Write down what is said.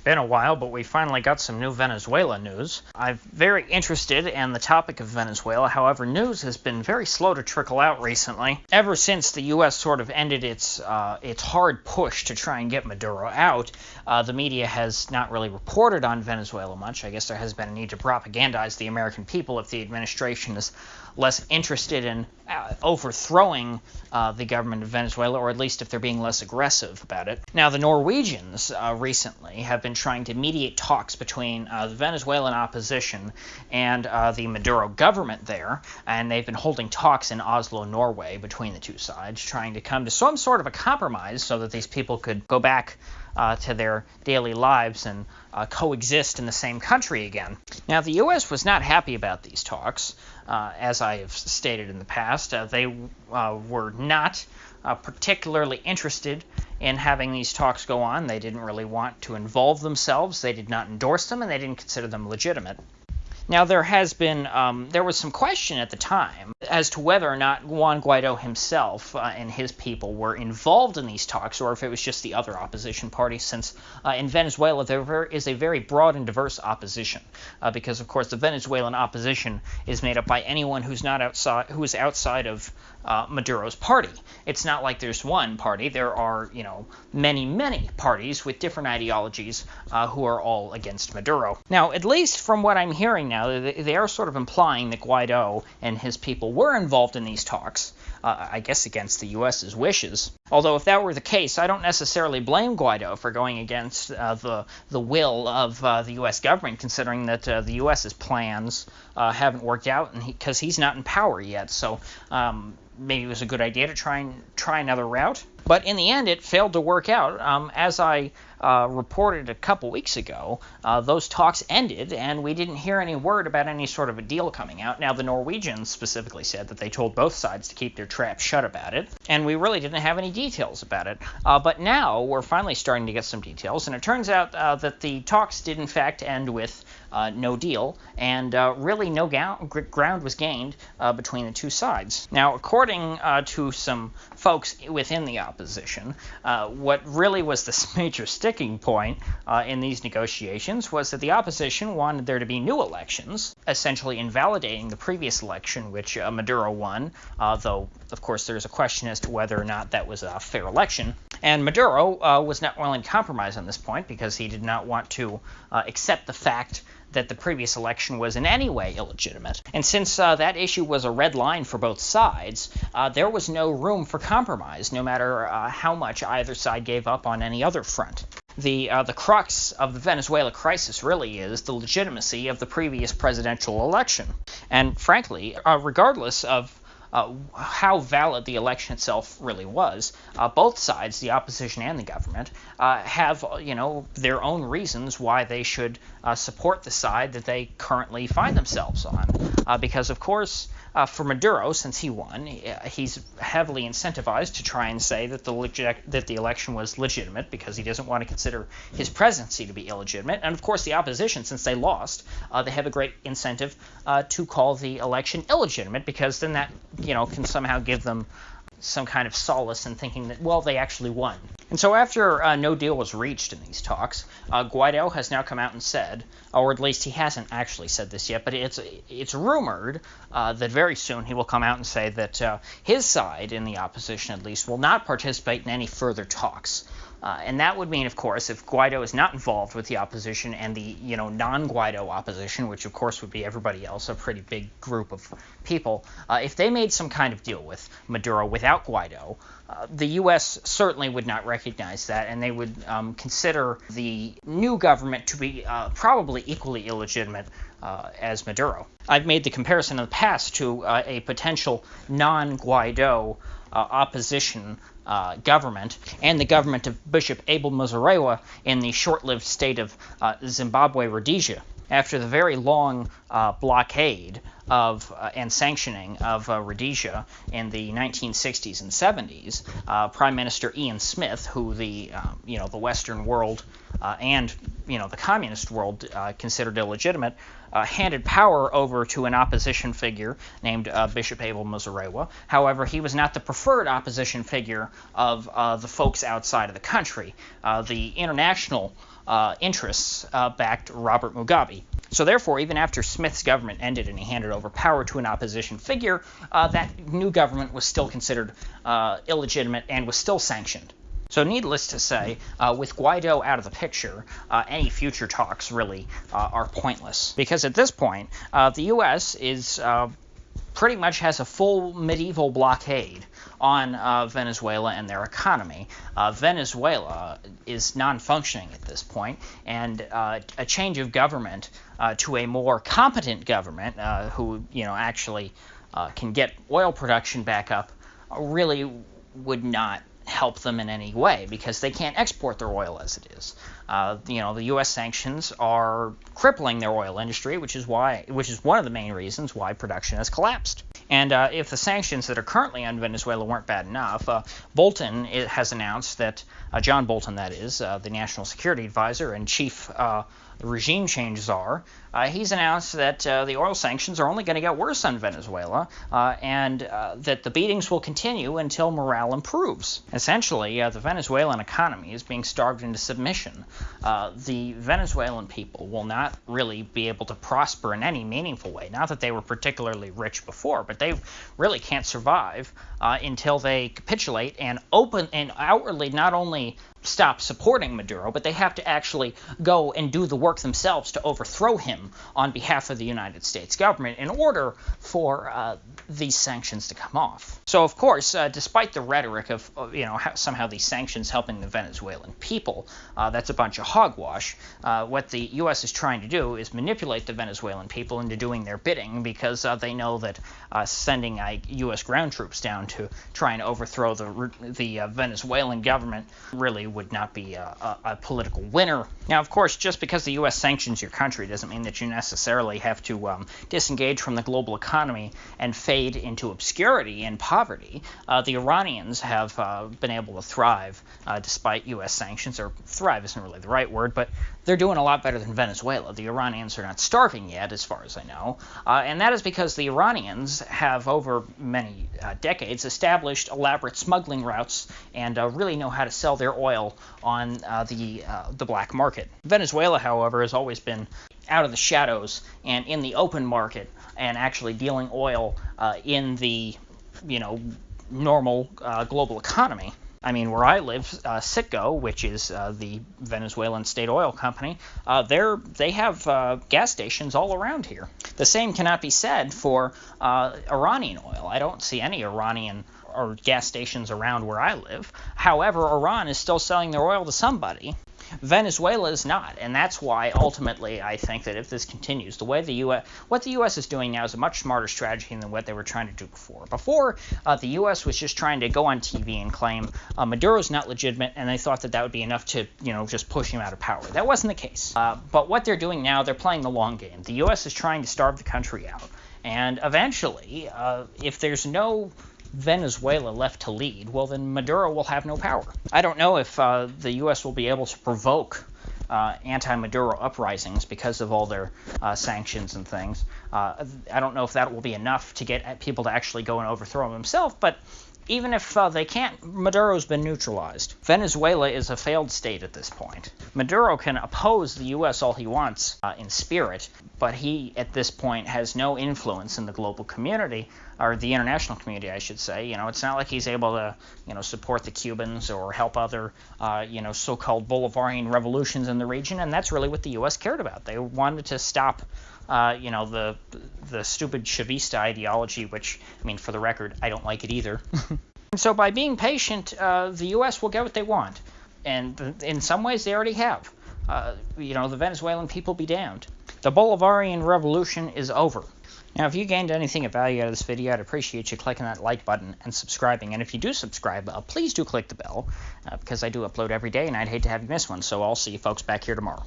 Been a while, but we finally got some new Venezuela news. I'm very interested in the topic of Venezuela. However, news has been very slow to trickle out recently. Ever since the U.S. sort of ended its hard push to try and get Maduro out, the media has not really reported on Venezuela much. I guess there has been a need to propagandize the American people if the administration is less interested in overthrowing the government of Venezuela, or at least if they're being less aggressive about it. Now, the Norwegians recently have been trying to mediate talks between the Venezuelan opposition and the Maduro government there, and they've been holding talks in Oslo, Norway, between the two sides, trying to come to some sort of a compromise so that these people could go back to their daily lives and coexist in the same country again. Now, the U.S. was not happy about these talks, as I have stated in the past. They were not particularly interested in having these talks go on. They didn't really want to involve themselves. They did not endorse them, and they didn't consider them legitimate. Now, there was some question at the time as to whether or not Juan Guaido himself and his people were involved in these talks, or if it was just the other opposition party, since in Venezuela there is a very broad and diverse opposition, because of course the Venezuelan opposition is made up by anyone who is outside of Maduro's party. It's not like there's one party. There are, many parties with different ideologies who are all against Maduro. Now, at least from what I'm hearing now, they are sort of implying that Guaido and his people were involved in these talks, I guess against the U.S.'s wishes. Although if that were the case, I don't necessarily blame Guaido for going against the will of the U.S. government, considering that the U.S.'s plans haven't worked out, and because he's not in power yet. So maybe it was a good idea to try another route. But in the end, it failed to work out. As I reported a couple weeks ago, those talks ended, and we didn't hear any word about any sort of a deal coming out. Now, the Norwegians specifically said that they told both sides to keep their traps shut about it, and we really didn't have any details about it. But now we're finally starting to get some details, and it turns out that the talks did in fact end with no deal, and really no ground was gained between the two sides. Now, according to some folks within the opposition, what really was the major sticking point in these negotiations was that the opposition wanted there to be new elections, essentially invalidating the previous election, which Maduro won, though, of course, there's a question as to whether or not that was a fair election. And Maduro was not willing to compromise on this point because he did not want to accept the fact that the previous election was in any way illegitimate. And since that issue was a red line for both sides, there was no room for compromise, no matter how much either side gave up on any other front. The crux of the Venezuela crisis really is the legitimacy of the previous presidential election. And frankly, regardless of how valid the election itself really was, both sides, the opposition and the government, have their own reasons why they should support the side that they currently find themselves on. Because of course, for Maduro, since he won, he's heavily incentivized to try and say that the election was legitimate, because he doesn't want to consider his presidency to be illegitimate. And of course, the opposition, since they lost, they have a great incentive to call the election illegitimate, because then that can somehow give them some kind of solace in thinking that, well, they actually won. And so after no deal was reached in these talks, Guaido has now come out and said, or at least he hasn't actually said this yet, but it's rumored that very soon he will come out and say that his side, in the opposition at least, will not participate in any further talks. And that would mean, of course, if Guaido is not involved with the opposition and the non-Guaido opposition, which of course would be everybody else, a pretty big group of people, if they made some kind of deal with Maduro without Guaido, the U.S. certainly would not recognize that, and they would consider the new government to be probably equally illegitimate as Maduro. I've made the comparison in the past to a potential non-Guaido opposition government and the government of Bishop Abel Muzorewa in the short-lived state of Zimbabwe Rhodesia. After the very long blockade and sanctioning of Rhodesia in the 1960s and 70s, Prime Minister Ian Smith, who the Western world and the communist world considered illegitimate, handed power over to an opposition figure named Bishop Abel Muzorewa. However, he was not the preferred opposition figure of the folks outside of the country. The international interests backed Robert Mugabe. So therefore, even after Smith's government ended and he handed over power to an opposition figure, that new government was still considered illegitimate and was still sanctioned. So needless to say, with Guaido out of the picture, any future talks really are pointless. Because at this point, the U.S. is pretty much has a full medieval blockade on Venezuela and their economy. Venezuela is non-functioning at this point, and a change of government to a more competent government who actually can get oil production back up really would not help them in any way, because they can't export their oil as it is. The U.S. sanctions are crippling their oil industry, which is one of the main reasons why production has collapsed. And if the sanctions that are currently on Venezuela weren't bad enough, Bolton has announced that John Bolton, that is, the National Security Advisor and chief regime change czar, he's announced that the oil sanctions are only going to get worse on Venezuela, and that the beatings will continue until morale improves. Essentially, the Venezuelan economy is being starved into submission. The Venezuelan people will not really be able to prosper in any meaningful way. Not that they were particularly rich before, but they really can't survive until they capitulate and outwardly not only stop supporting Maduro, but they have to actually go and do the work themselves to overthrow him on behalf of the United States government in order for these sanctions to come off. So, of course, despite the rhetoric of somehow these sanctions helping the Venezuelan people, that's a bunch of hogwash. What the U.S. is trying to do is manipulate the Venezuelan people into doing their bidding, because they know that sending U.S. ground troops down to try and overthrow the Venezuelan government really would not be a political winner. Now, of course, just because the U.S. sanctions your country doesn't mean that you necessarily have to disengage from the global economy and fade into obscurity and poverty. The Iranians have been able to thrive despite U.S. sanctions, or thrive isn't really the right word, but they're doing a lot better than Venezuela. The Iranians are not starving yet, as far as I know, and that is because the Iranians have, over many decades, established elaborate smuggling routes and really know how to sell their oil on the black market. Venezuela, however, has always been out of the shadows and in the open market, and actually dealing oil in the normal global economy. I mean, where I live, Citgo, which is the Venezuelan state oil company, they have gas stations all around here. The same cannot be said for Iranian oil. I don't see any Iranian or gas stations around where I live. However, Iran is still selling their oil to somebody. Venezuela is not, and that's why ultimately I think that if this continues, what the U.S. is doing now is a much smarter strategy than what they were trying to do before. Before, the U.S. was just trying to go on TV and claim Maduro's not legitimate, and they thought that would be enough to, just push him out of power. That wasn't the case. But what they're doing now, they're playing the long game. The U.S. is trying to starve the country out, and eventually, if there's no Venezuela left to lead, well, then Maduro will have no power. I don't know if the U.S. will be able to provoke anti-Maduro uprisings because of all their sanctions and things. I don't know if that will be enough to get people to actually go and overthrow him himself, but even if they can't, Maduro's been neutralized. Venezuela is a failed state at this point. Maduro can oppose the U.S. all he wants in spirit, but he, at this point, has no influence in the global community, or the international community, I should say. It's not like he's able to, support the Cubans or help other, so-called Bolivarian revolutions in the region, and that's really what the U.S. cared about. They wanted to stop the stupid Chavista ideology, which, for the record, I don't like it either. So by being patient, the U.S. will get what they want. And in some ways, they already have. The Venezuelan people be damned. The Bolivarian revolution is over. Now, if you gained anything of value out of this video, I'd appreciate you clicking that like button and subscribing. And if you do subscribe, please do click the bell, because I do upload every day, and I'd hate to have you miss one. So I'll see you folks back here tomorrow.